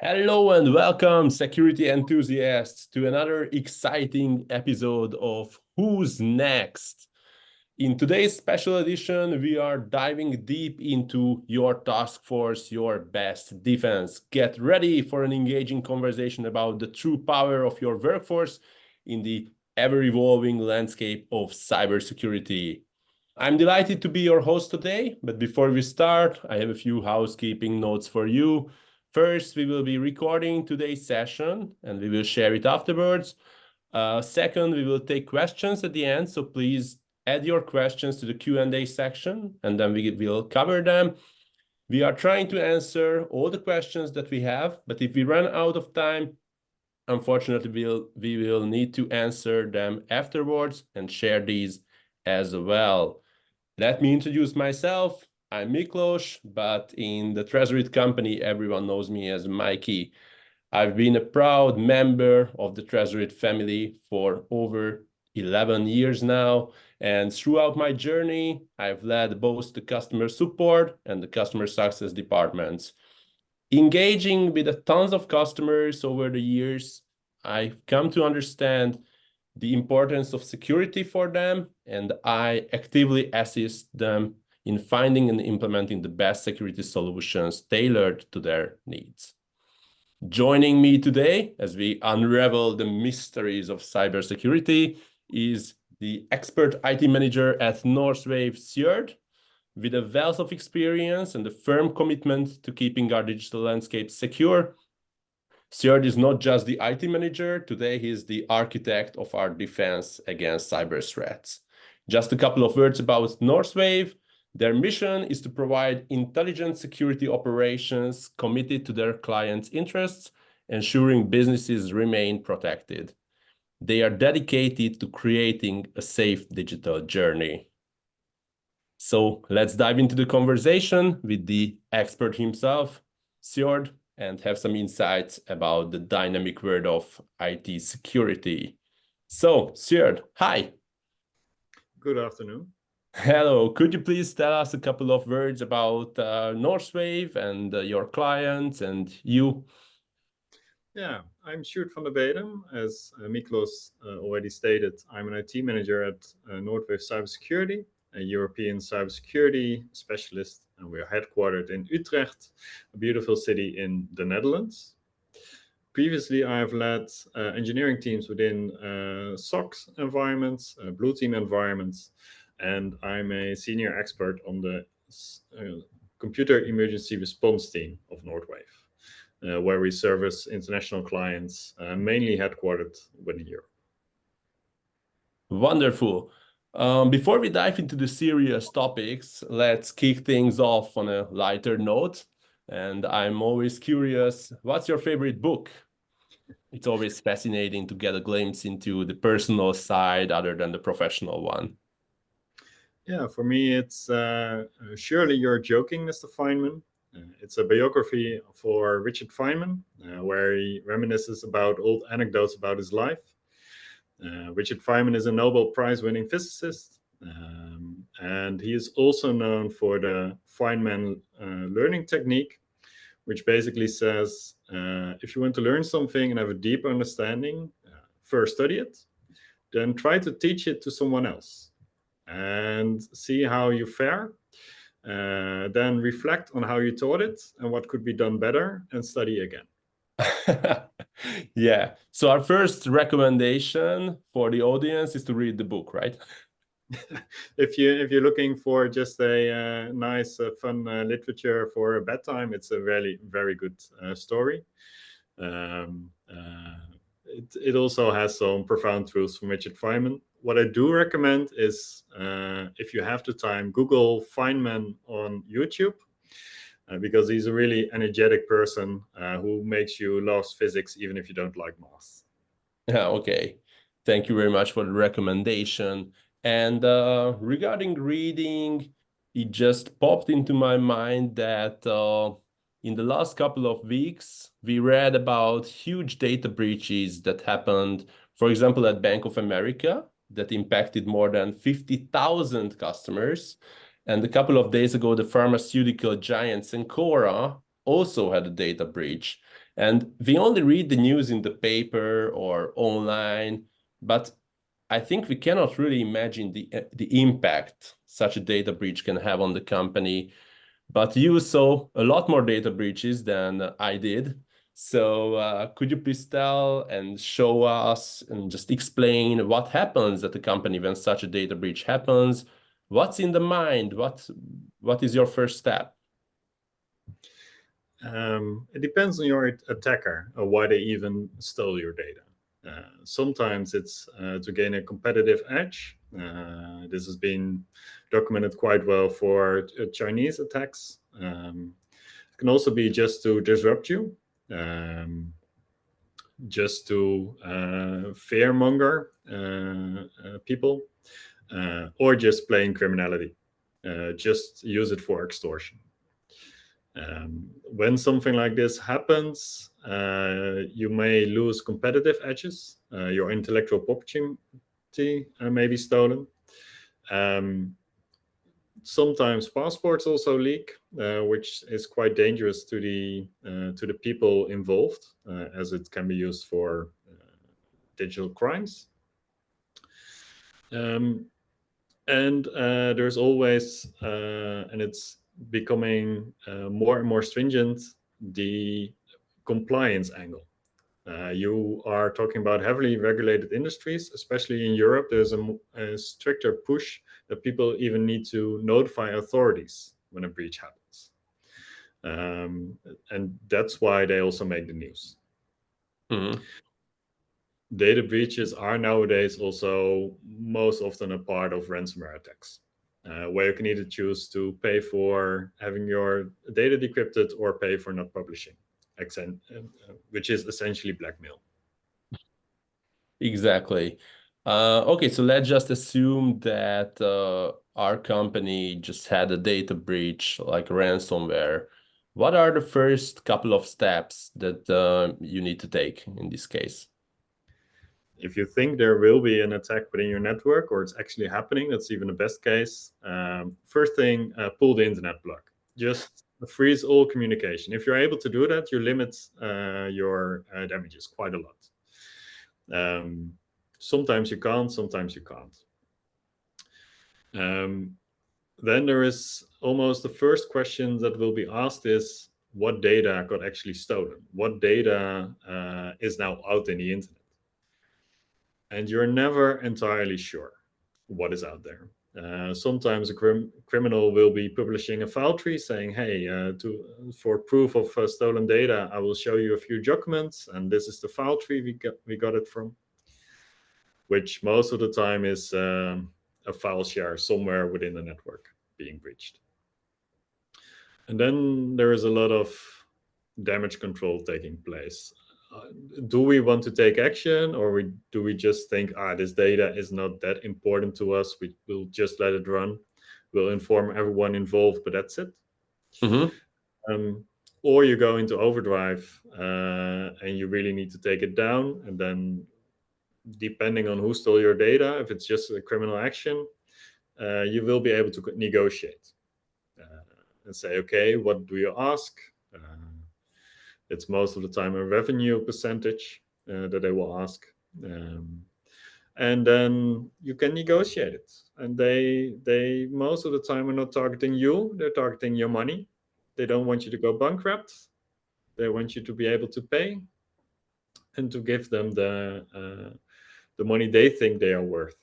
Hello and welcome, security enthusiasts, to another exciting episode of Who's Next? In today's special edition, we are diving deep into your task force, your best defense. Get ready for an engaging conversation about the true power of your workforce in the ever-evolving landscape of cybersecurity. I'm delighted to be your host today, but before we start, I have a few housekeeping notes for you. First, we will be recording today's session and we will share it afterwards. Second, we will take questions at the end, so please add your questions to the Q&A section and then we will cover them. We are trying to answer all the questions that we have, but if we run out of time, unfortunately, we will need to answer them afterwards and share these as well. Let me introduce myself. I'm Miklos, but in the Treasury company, everyone knows me as Mikey. I've been a proud member of the Treasury family for over 11 years now. And throughout my journey, I've led both the customer support and the customer success departments. Engaging with tons of customers over the years, I've come to understand the importance of security for them, and I actively assist them in finding and implementing the best security solutions tailored to their needs. Joining me today as we unravel the mysteries of cybersecurity is the expert IT manager at Northwave, Sjoerd, with a wealth of experience and a firm commitment to keeping our digital landscape secure. Sjoerd is not just the IT manager, today he is the architect of our defense against cyber threats. Just a couple of words about Northwave. Their mission is to provide intelligent security operations committed to their clients' interests, ensuring businesses remain protected. They are dedicated to creating a safe digital journey. So let's dive into the conversation with the expert himself, Sjoerd, and have some insights about the dynamic world of IT security. So, Sjoerd, hi. Good afternoon. Hello. Could you please tell us a couple of words about Northwave and your clients and you? Yeah, I'm Sjoerd van Bedem. As Miklos already stated, I'm an IT manager at Northwave Cybersecurity, a European cybersecurity specialist, and we're headquartered in Utrecht, a beautiful city in the Netherlands. Previously, I've led engineering teams within SOC environments, blue team environments, and I'm a senior expert on the computer emergency response team of Northwave, where we service international clients, mainly headquartered within Europe. Wonderful. Before we dive into the serious topics, let's kick things off on a lighter note. And I'm always curious, what's your favorite book? It's always fascinating to get a glimpse into the personal side other than the professional one. Yeah, for me, it's Surely You're Joking, Mr. Feynman. It's a biography for Richard Feynman, where he reminisces about old anecdotes about his life. Richard Feynman is a Nobel Prize-winning physicist, and he is also known for the Feynman learning technique, which basically says, if you want to learn something and have a deep understanding, first study it, then try to teach it to someone else and see how you fare. Then reflect on how you taught it and what could be done better, and study again. Yeah. So our first recommendation for the audience is to read the book, right? If you're looking for just a nice, fun literature for a bedtime, it's a very, very good story. It also has some profound truths from Richard Feynman. What I do recommend is, if you have the time, Google Feynman on YouTube, because he's a really energetic person who makes you love physics even if you don't like math. Yeah, okay. Thank you very much for the recommendation. And regarding reading, it just popped into my mind that in the last couple of weeks, we read about huge data breaches that happened, for example, at Bank of America, that impacted more than 50,000 customers. And a couple of days ago, the pharmaceutical giant Cencora also had a data breach. And we only read the news in the paper or online, but I think we cannot really imagine the impact such a data breach can have on the company. But you saw a lot more data breaches than I did. So could you please tell and show us and just explain what happens at the company when such a data breach happens? What's in the mind? What is your first step? It depends on your attacker or why they even stole your data. Sometimes it's to gain a competitive edge. This has been documented quite well for Chinese attacks. It can also be just to disrupt you, just to fearmonger people, or just plain criminality. Just use it for extortion. When something like this happens, you may lose competitive edges. Your intellectual property may be stolen. Sometimes passports also leak, which is quite dangerous to the people involved, as it can be used for digital crimes. And there's always, and it's becoming more and more stringent, the compliance angle. You are talking about heavily regulated industries, especially in Europe. There's a stricter push that people even need to notify authorities when a breach happens. And that's why they also make the news. Mm-hmm. Data breaches are nowadays also most often a part of ransomware attacks, where you can either choose to pay for having your data decrypted or pay for not publishing, which is essentially blackmail. Exactly. Okay, so let's just assume that our company just had a data breach like ransomware. What are the first couple of steps that you need to take in this case? If you think there will be an attack within your network or it's actually happening, that's even the best case. First thing, pull the internet plug. Just freeze all communication. If you're able to do that, you limit your damages quite a lot. Sometimes you can't, sometimes you can't. Then there is almost the first question that will be asked is, what data got actually stolen? What data is now out in the internet? And you're never entirely sure what is out there. Sometimes a criminal will be publishing a file tree saying, hey, for proof of stolen data, I will show you a few documents, and this is the file tree we got it from, which most of the time is a file share somewhere within the network being breached. And then there is a lot of damage control taking place. Do we want to take action, or do we just think, this data is not that important to us, we will just let it run, we'll inform everyone involved, but that's it? Mm-hmm. Or you go into overdrive and you really need to take it down, and then depending on who stole your data, if it's just a criminal action, you will be able to negotiate and say, okay, what do you ask? It's most of the time a revenue percentage that they will ask. And then you can negotiate it. And they most of the time are not targeting you, they're targeting your money. They don't want you to go bankrupt. They want you to be able to pay and to give them the money they think they are worth,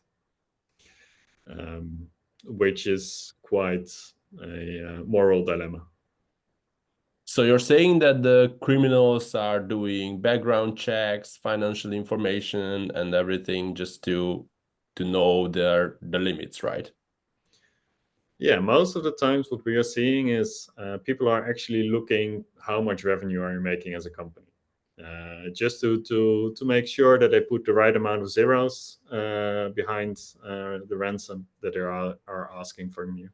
which is quite a moral dilemma. So you're saying that the criminals are doing background checks, financial information, and everything just to know the limits, right? Yeah, most of the times what we are seeing is people are actually looking how much revenue are you making as a company, just to make sure that they put the right amount of zeros behind the ransom that they are asking from you.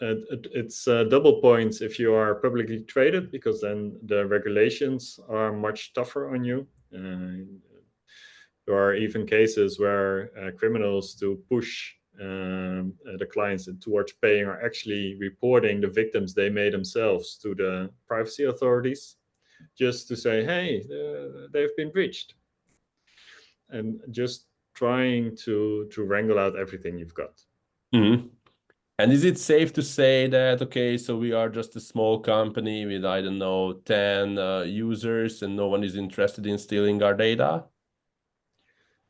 It's double points if you are publicly traded, because then the regulations are much tougher on you. There are even cases where criminals to push the clients towards paying are actually reporting the victims they made themselves to the privacy authorities, just to say, hey, they've been breached, and just trying to wrangle out everything you've got. Mm-hmm. And is it safe to say that, okay, so we are just a small company with, I don't know, 10 users and no one is interested in stealing our data?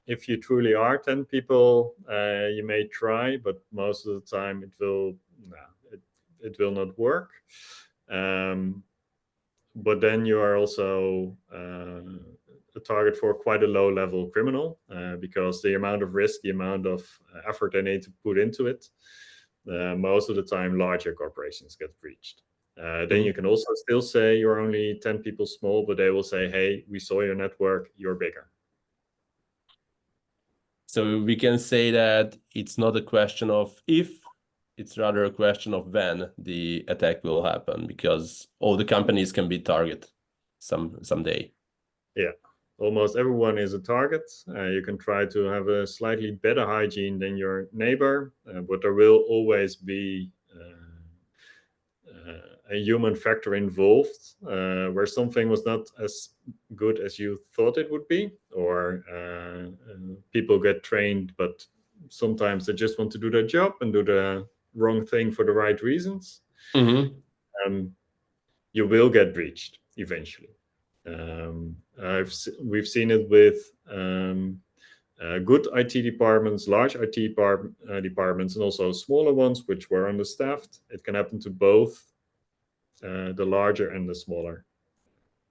If you truly are 10 people, you may try, but most of the time it will not work. But then you are also a target for quite a low-level criminal, because the amount of risk, the amount of effort they need to put into it, most of the time larger corporations get breached. Then you can also still say you're only 10 people small, but they will say, hey, we saw your network, you're bigger. So we can say that it's not a question of if, it's rather a question of when the attack will happen, because all the companies can be target someday. Yeah, almost everyone is a target. You can try to have a slightly better hygiene than your neighbor, but there will always be a human factor involved, where something was not as good as you thought it would be, or people get trained, but sometimes they just want to do their job and do the wrong thing for the right reasons. Mm-hmm. You will get breached eventually. We've seen it with good IT departments, large IT departments, and also smaller ones which were understaffed. It can happen to both the larger and the smaller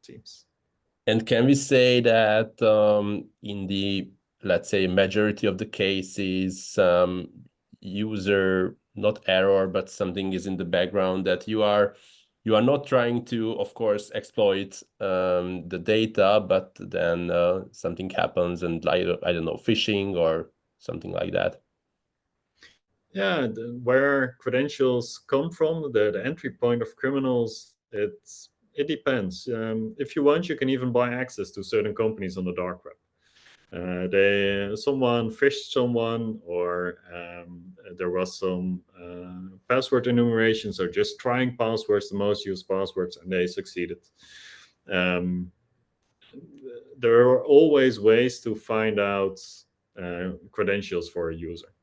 teams. And can we say that in the, let's say, majority of the cases, user, not error, but something is in the background that you are not trying to, of course, exploit the data, but then something happens and I don't know, phishing or something like that? Yeah, where credentials come from, the entry point of criminals, it depends. If you want, you can even buy access to certain companies on the dark web. Someone phished someone, or there was some password enumeration, so just trying passwords, the most used passwords, and they succeeded. There are always ways to find out credentials for a user.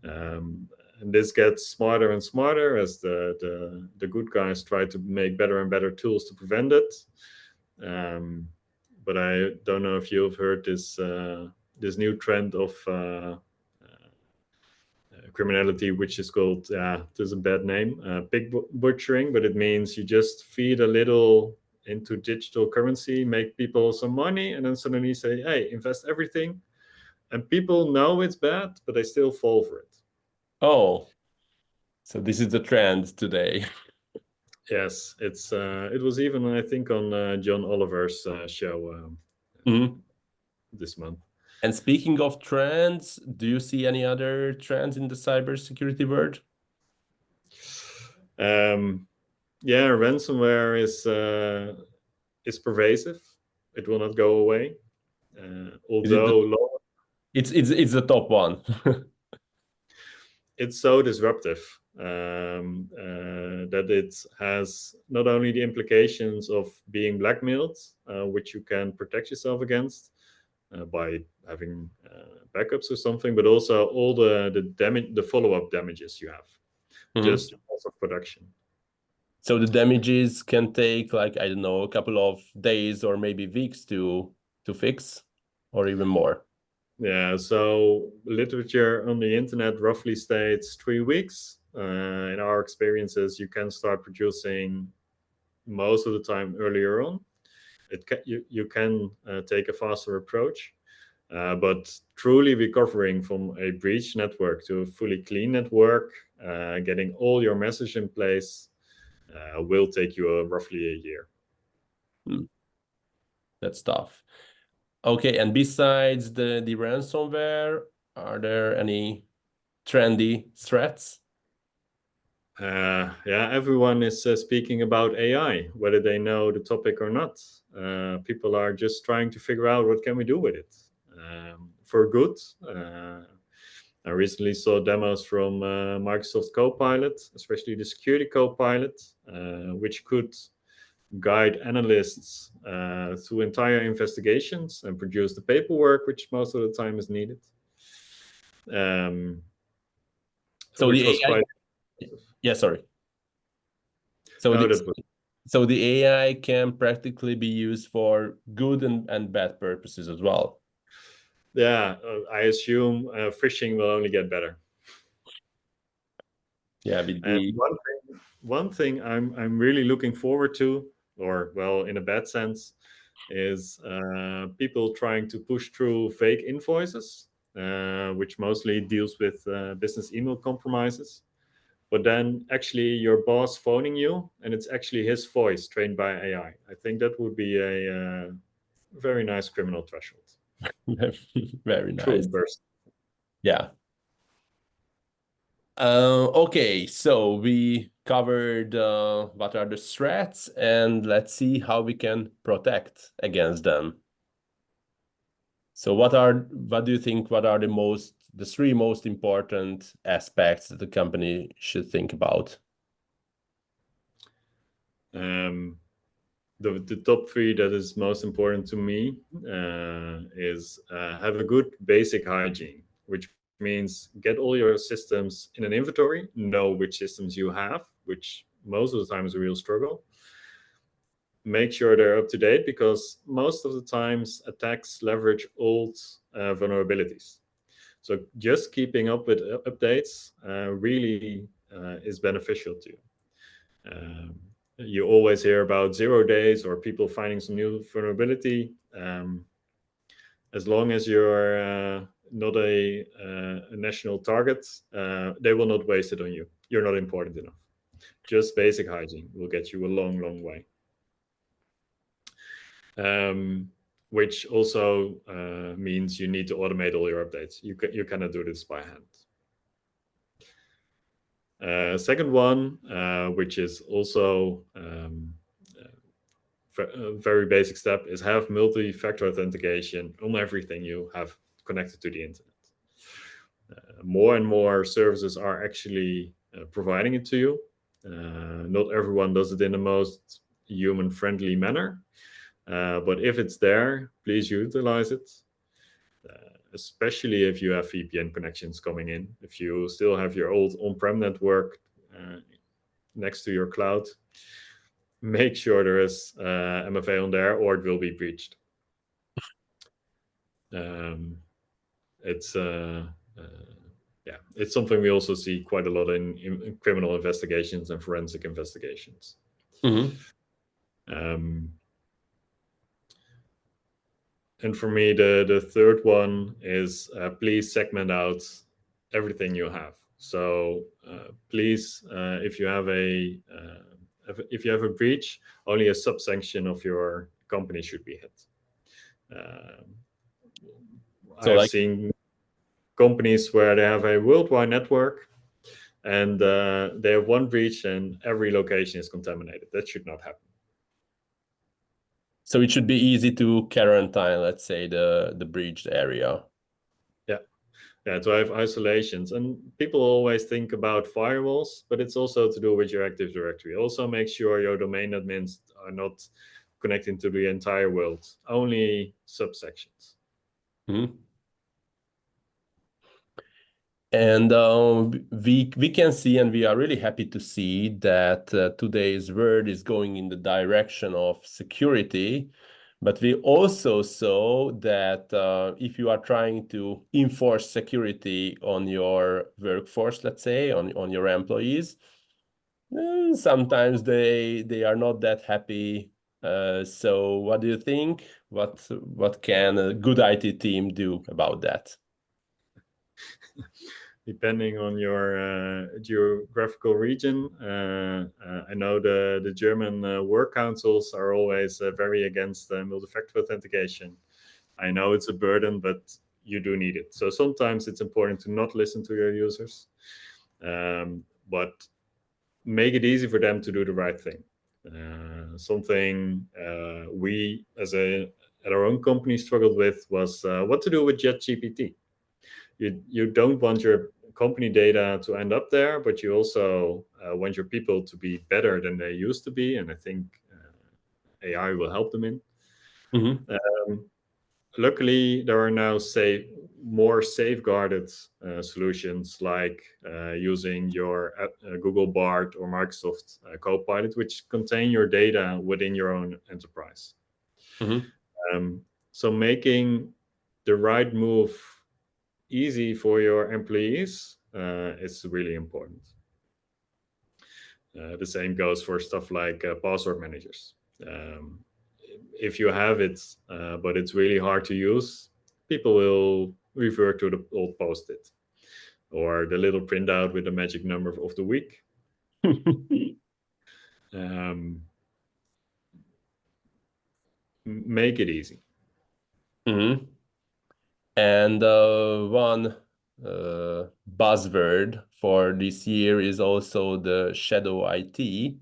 And this gets smarter and smarter as the good guys try to make better and better tools to prevent it. But I don't know if you've heard this new trend of criminality, which is called, there's a bad name, pig butchering, but it means you just feed a little into digital currency, make people some money, and then suddenly say, hey, invest everything. And people know it's bad, but they still fall for it. Oh, so this is the trend today. Yes, it was even, I think, on John Oliver's show this month. And speaking of trends, do you see any other trends in the cybersecurity world? Yeah, ransomware is pervasive. It will not go away. Although it's the top one. it's so disruptive that it has not only the implications of being blackmailed, which you can protect yourself against by having backups or something, but also all the damage, the follow-up damages you have, just loss of production. So the damages can take, like, I don't know, a couple of days or maybe weeks to fix, or even more. Yeah, so literature on the internet roughly states 3 weeks. In our experiences, you can start producing most of the time earlier on. You can take a faster approach, but truly recovering from a breach network to a fully clean network, getting all your message in place, will take you roughly a year. That's tough. Okay, and besides the ransomware, are there any trendy threats? Yeah, everyone is speaking about AI, whether they know the topic or not. People are just trying to figure out what can we do with it for good. I recently saw demos from Microsoft Copilot, especially the security Copilot, which could guide analysts through entire investigations and produce the paperwork, which most of the time is needed. So which the was AI, quite. yeah, sorry. So No, the that was. so the AI can practically be used for good and bad purposes as well. Yeah, I assume phishing will only get better. Yeah, with And the one thing I'm really looking forward to, or well, in a bad sense, is people trying to push through fake invoices, which mostly deals with business email compromises. But then actually your boss phoning you, and it's actually his voice trained by AI. I think that would be a very nice criminal threshold. very True nice. in person. Yeah. Okay, so we covered what are the threats, and let's see how we can protect against them. So what do you think, what are the three most important aspects that the company should think about? The top three that is most important to me is have a good basic hygiene, which means get all your systems in an inventory, know which systems you have, which most of the time is a real struggle. Make sure they're up to date, because most of the times attacks leverage old vulnerabilities. So just keeping up with updates really is beneficial to you. You always hear about 0 days or people finding some new vulnerability. As long as you're not a national target, they will not waste it on you. You're not important enough. Just basic hygiene will get you a long, long way. Which also means you need to automate all your updates. You cannot do this by hand. Second one, which is also a very basic step, is have multi-factor authentication on everything you have connected to the internet. More and more services are actually providing it to you. Not everyone does it in the most human-friendly manner, but if it's there, please utilize it. Especially if you have VPN connections coming in. If you still have your old on-prem network next to your cloud, make sure there is MFA on there, or it will be breached. It's it's something we also see quite a lot in criminal investigations and forensic investigations. Mm-hmm. And for me, the third one is please segment out everything you have. So please, if you have a breach, only a subsection of your company should be hit. So I've seen companies where they have a worldwide network, and they have one breach and every location is contaminated. That should not happen. So it should be easy to quarantine, let's say, the breached area. Yeah, to have isolations. And people always think about firewalls, but it's also to do with your Active Directory. Also make sure your domain admins are not connecting to the entire world, only subsections. Mm-hmm. And we can see, and we are really happy to see that today's world is going in the direction of security. But we also saw that if you are trying to enforce security on your workforce, let's say, on your employees, sometimes they are not that happy. So what do you think? What can a good IT team do about that? Depending on your geographical region, I know the German work councils are always very against multi-factor authentication. I know it's a burden, but you do need it. So sometimes it's important to not listen to your users, but make it easy for them to do the right thing. Something we at our own company struggled with was what to do with ChatGPT. you don't want your company data to end up there, but you also want your people to be better than they used to be, and I think AI will help them in. Luckily, there are now more safeguarded solutions like using your Google Bard or Microsoft Copilot, which contain your data within your own enterprise. So making the right move easy for your employees is really important. The same goes for stuff like password managers. If you have it, but it's really hard to use, people will revert to the old post-it or the little printout with the magic number of the week. Make it easy. And one buzzword for this year is also the shadow IT,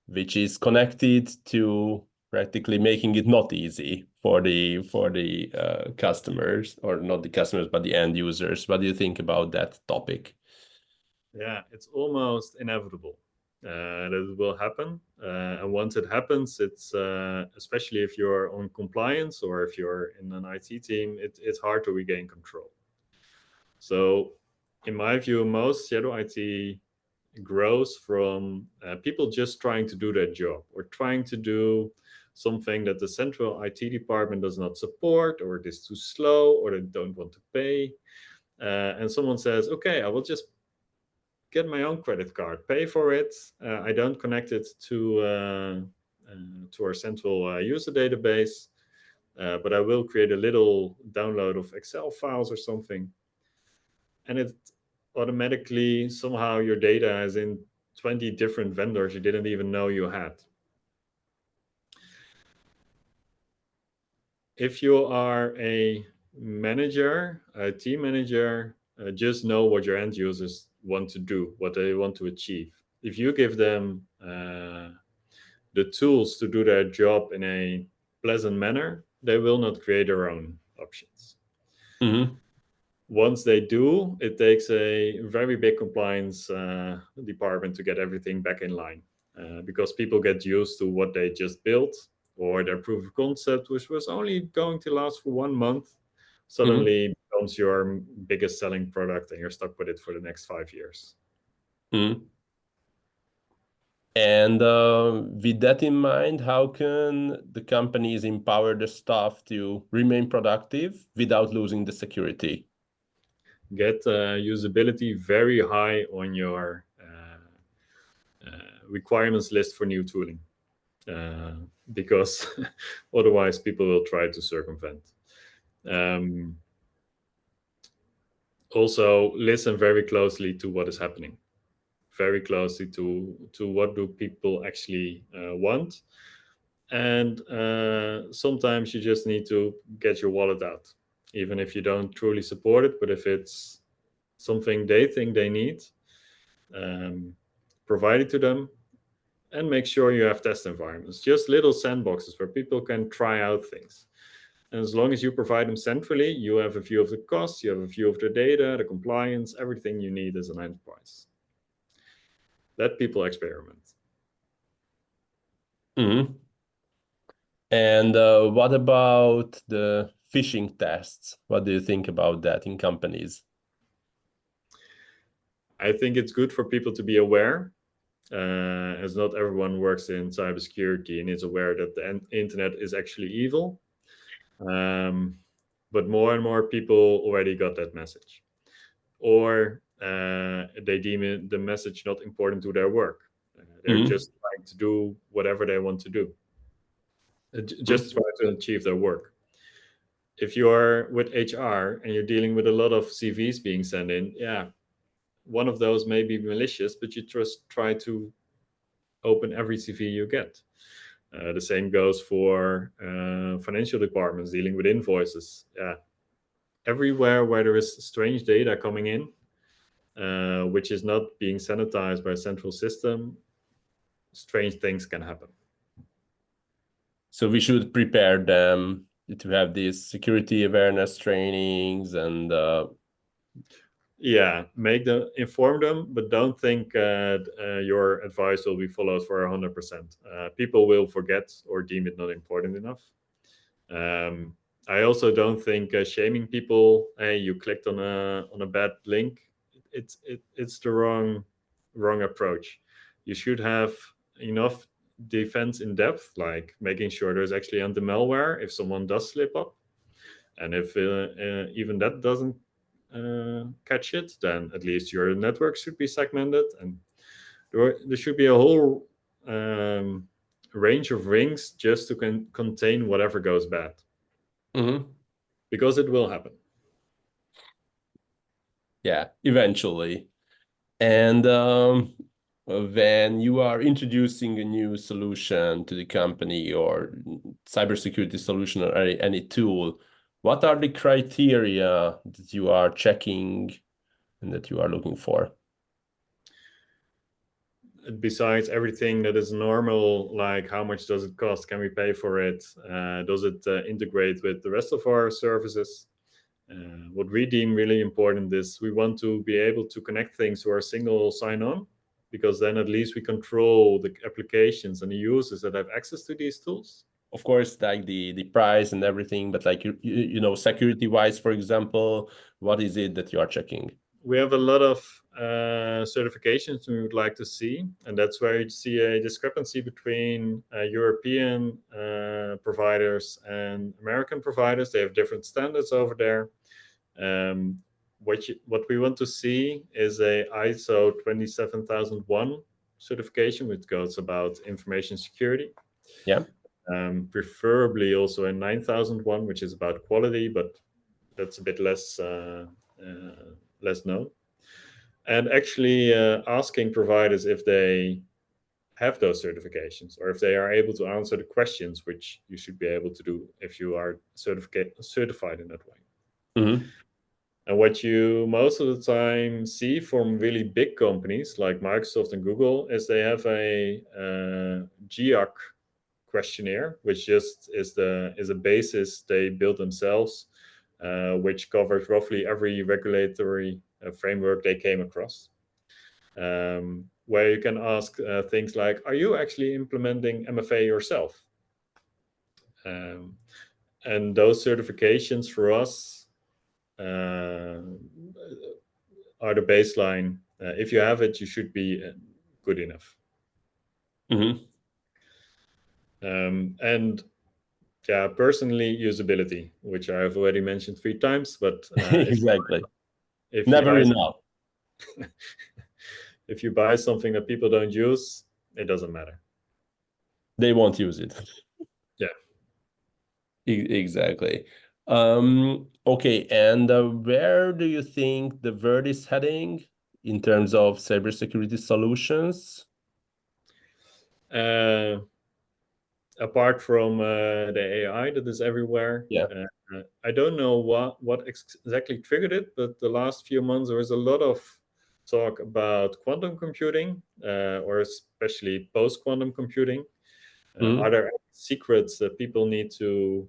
which is connected to practically making it not easy for the customers, or not the customers, but the end users. What do you think about that topic? Yeah, it's almost inevitable that it will happen. And once it happens, it's especially if you're on compliance or if you're in an IT team, it's hard to regain control. So, in my view, most shadow IT grows from people just trying to do their job or trying to do something that the central IT department does not support, or it is too slow, or they don't want to pay. And someone says, okay, I will just get my own credit card, pay for it. I don't connect it to our central user database, but I will create a little download of Excel files or something. And it automatically, somehow your data is in 20 different vendors you didn't even know you had. If you are a manager, a team manager, just know what your end users want to do, what they want to achieve. If you give them the tools to do their job in a pleasant manner, they will not create their own options. Once they do, it takes a very big compliance department to get everything back in line, because people get used to what they just built, or their proof of concept, which was only going to last for 1 month, suddenly becomes your biggest selling product, and you're stuck with it for the next 5 years. And with that in mind, how can the companies empower the staff to remain productive without losing the security? Get usability very high on your requirements list for new tooling, because otherwise people will try to circumvent. Also, listen very closely to what is happening, very closely to what do people actually want. And sometimes you just need to get your wallet out, even if you don't truly support it. But if it's something they think they need, provide it to them, and make sure you have test environments, just little sandboxes where people can try out things. And as long as you provide them centrally, you have a view of the costs, you have a view of the data, the compliance, everything you need as an enterprise. Let people experiment. And what about the phishing tests? What do you think about that in companies? I think it's good for people to be aware, as not everyone works in cybersecurity and is aware that the internet is actually evil. But more and more people already got that message, or they deem the message not important to their work. They're just trying to do whatever they want to do, just try to achieve their work. If you're with HR and you're dealing with a lot of CVs being sent in, yeah, one of those may be malicious, but you just try to open every CV you get. The same goes for financial departments dealing with invoices. Yeah, everywhere where there is strange data coming in, which is not being sanitized by a central system, strange things can happen. So we should prepare them to have these security awareness trainings and Yeah, inform them, but don't think your advice will be followed for 100%. People will forget or deem it not important enough. Um, I also don't think shaming people. Hey, you clicked on a bad link. It's the wrong approach. You should have enough defense in depth, like making sure there's actually anti-malware if someone does slip up, and if even that doesn't catch it, then at least your network should be segmented, and there should be a whole range of rings just to contain whatever goes bad, Hmm. because it will happen. Yeah, eventually. And when you are introducing a new solution to the company or cybersecurity solution or any tool, what are the criteria that you are checking and that you are looking for? Besides everything that is normal, like how much does it cost, can we pay for it, does it integrate with the rest of our services? What we deem really important is we want to be able to connect things to our single sign-on, because then at least we control the applications and the users that have access to these tools. Of course, like the price and everything, but like you know, security wise, for example, what is it that you are checking? We have a lot of certifications we would like to see, and that's where you see a discrepancy between European providers and American providers. They have different standards over there. Um, what we want to see is a ISO 27001 certification, which goes about information security. Yeah. Preferably also a 9001, which is about quality, but that's a bit less known. And actually asking providers if they have those certifications or if they are able to answer the questions, which you should be able to do if you are certified in that way. Mm-hmm. And what you most of the time see from really big companies like Microsoft and Google is they have a GIAC questionnaire, which just is a basis they built themselves, which covers roughly every regulatory framework they came across. Where you can ask things like, "Are you actually implementing MFA yourself?" Um, and those certifications for us are the baseline. If you have it, you should be good enough. Mm-hmm. And yeah, personally, usability, which I've already mentioned 3 times, but Exactly. if you Never buy enough. if you buy something that people don't use, it doesn't matter. They won't use it. Yeah. Exactly. Okay, and where do you think the world is heading in terms of cybersecurity solutions? Uh, Apart from the AI that is everywhere, Yeah. I don't know what exactly triggered it, but the last few months there was a lot of talk about quantum computing, or especially post-quantum computing. Are Mm-hmm. there secrets that people need to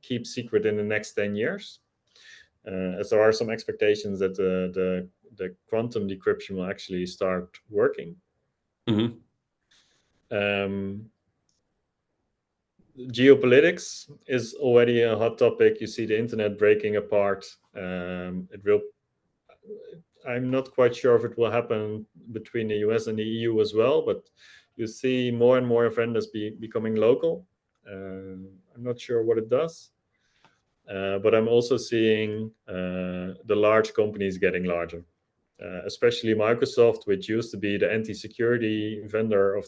keep secret in the next 10 years? As there are some expectations that the quantum decryption will actually start working. Mm-hmm. Um, Geopolitics is already a hot topic. You see the internet breaking apart. It will. I'm not quite sure if it will happen between the US and the EU as well, but you see more and more vendors becoming local. I'm not sure what it does, but I'm also seeing the large companies getting larger. Especially Microsoft, which used to be the anti-security vendor of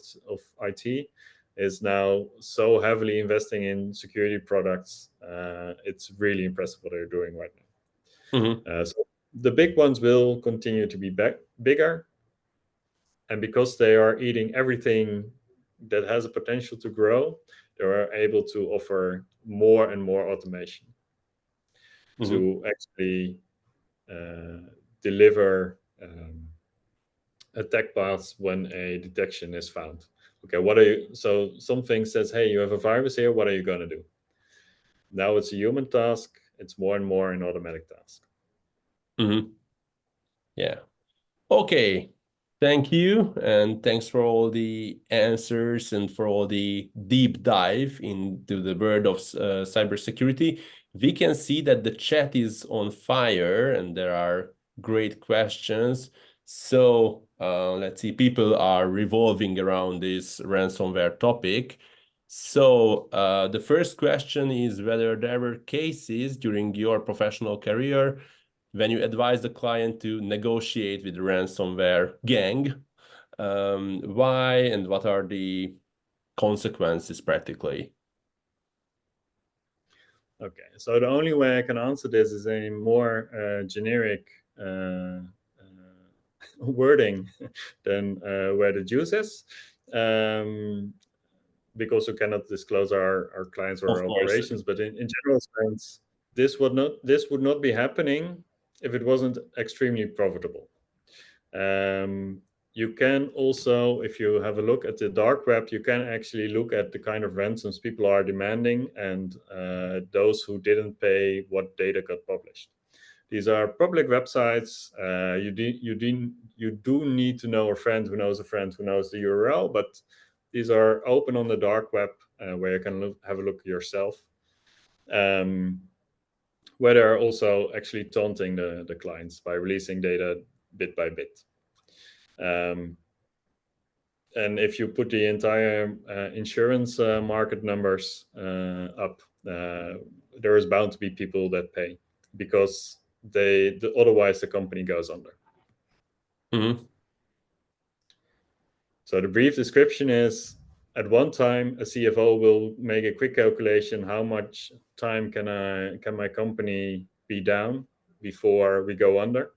IT, is now so heavily investing in security products. It's really impressive what they're doing right Mm-hmm. now. So the big ones will continue to be bigger, and because they are eating everything that has a potential to grow, they are able to offer more and more automation Mm-hmm. to actually deliver attack paths when a detection is found. Okay, what are you? So something says, "Hey, you have a virus here. What are you going to do?" Now it's a human task. It's more and more an automatic task. Mm-hmm. Yeah. Okay. Thank you. And thanks for all the answers and for all the deep dive into the world of cybersecurity. We can see that the chat is on fire and there are great questions. So let's see, people are revolving around this ransomware topic. So the first question is whether there were cases during your professional career when you advise the client to negotiate with the ransomware gang, why and what are the consequences practically? Okay, so the only way I can answer this is a more generic wording than where the juice is, because we cannot disclose our clients or Of our course. operations. But in general sense, this would not be happening if it wasn't extremely profitable. You can also, if you have a look at the dark web, you can actually look at the kind of ransoms people are demanding and those who didn't pay what data got published. These are public websites. You do need to know a friend who knows a friend who knows the URL, but these are open on the dark web where you can have a look yourself. Where they're also actually taunting the clients by releasing data bit by bit. And if you put the entire insurance market numbers up, there is bound to be people that pay because otherwise the company goes under. Mm-hmm. So the brief description is: at one time, a CFO will make a quick calculation: how much time can my company be down before we go under,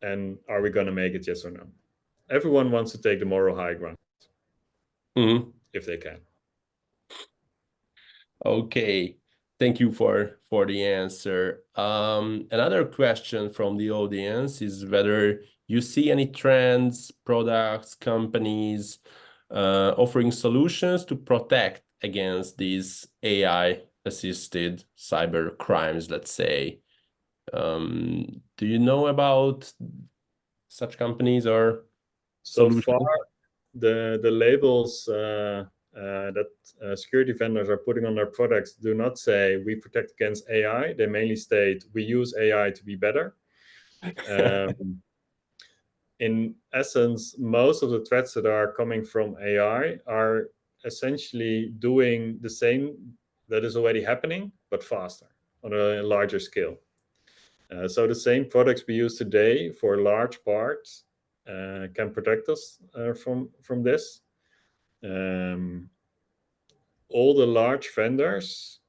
and are we going to make it? Yes or no? Everyone wants to take the moral high ground Mm-hmm. if they can. Okay. Thank you for the answer. Another question from the audience is whether you see any trends, products, companies offering solutions to protect against these AI-assisted cyber crimes, let's say. Do you know about such companies or So solutions? far, the labels that security vendors are putting on their products do not say we protect against AI. They mainly state we use AI to be better. In essence, most of the threats that are coming from AI are essentially doing the same that is already happening, but faster on a larger scale. So the same products we use today for large parts can protect us from this. All the large vendors,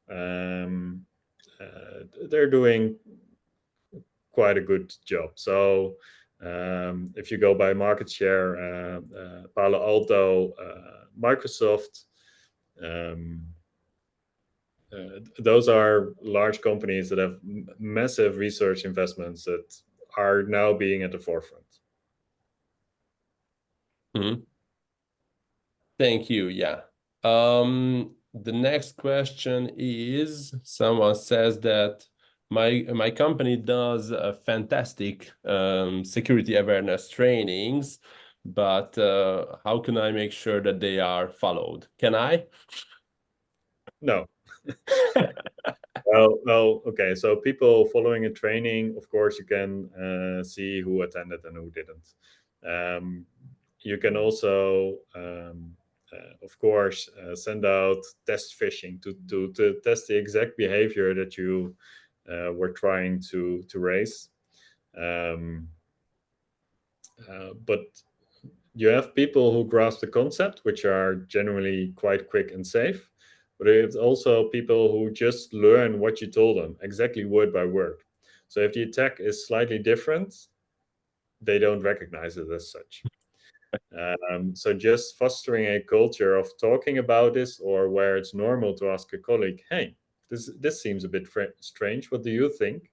they're doing quite a good job. So if you go by market share, Palo Alto, Microsoft, those are large companies that have massive research investments that are now being at the forefront. Mhm. Thank you. Yeah. The next question is, someone says that my company does fantastic security awareness trainings, but how can I make sure that they are followed? Can I? No. Well, okay. So people following a training, of course, you can see who attended and who didn't. You can also, of course, send out test phishing to test the exact behavior that you were trying to raise. But you have people who grasp the concept, which are generally quite quick and safe. But it's also people who just learn what you told them, exactly word by word. So if the attack is slightly different, they don't recognize it as such. So just fostering a culture of talking about this, or where it's normal to ask a colleague, hey, this seems a bit strange. What do you think?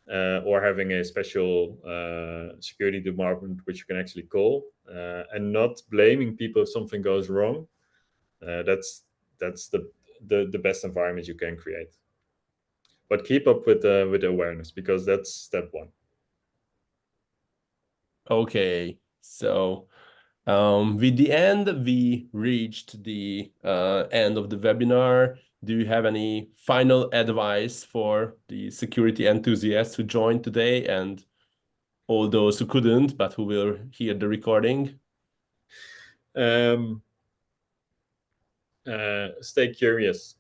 Or having a special security department which you can actually call, and not blaming people if something goes wrong. That's the best environment you can create. but keep up with the awareness, because that's step one. Okay, so with the end, we reached the end of the webinar. Do you have any final advice for the security enthusiasts who joined today and all those who couldn't, but who will hear the recording? Stay curious.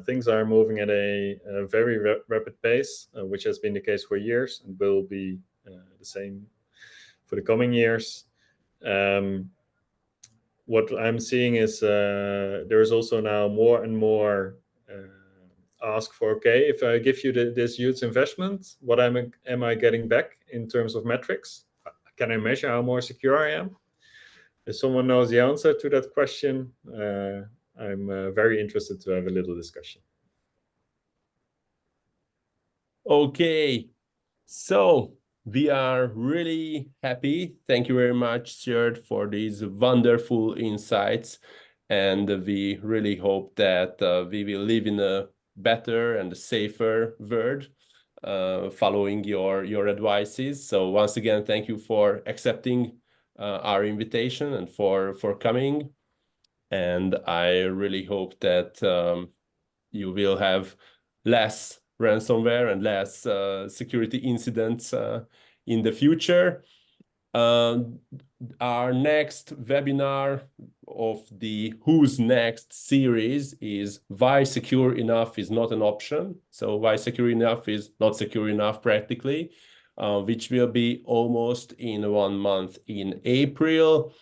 Things are moving at a very rapid pace, which has been the case for years and will be the same for the coming years. What I'm seeing is there is also now more and more ask for, okay, if I give you this huge investment, what am I getting back in terms of metrics? Can I measure how more secure I am? If someone knows the answer to that question, I'm very interested to have a little discussion. Okay, so we are really happy. Thank you very much, Sjoerd, for these wonderful insights. And we really hope that we will live in a better and a safer world following your advices. So once again, thank you for accepting our invitation and for coming. And I really hope that you will have less ransomware and less security incidents in the future. Our next webinar of the Who's Next series is why secure enough is not an option. So why secure enough is not secure enough practically, which will be almost in 1 month in April.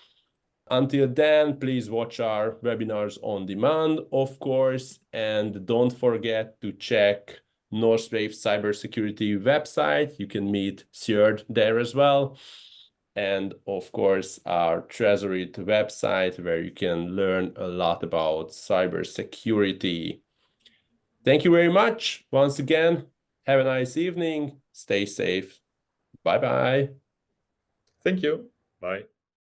Until then, please watch our webinars on demand, of course, and don't forget to check Northwave Cybersecurity website. You can meet Sjoerd there as well. And of course, our Treasury website, where you can learn a lot about cybersecurity. Thank you very much. Once again, have a nice evening. Stay safe. Bye-bye. Thank you. Bye.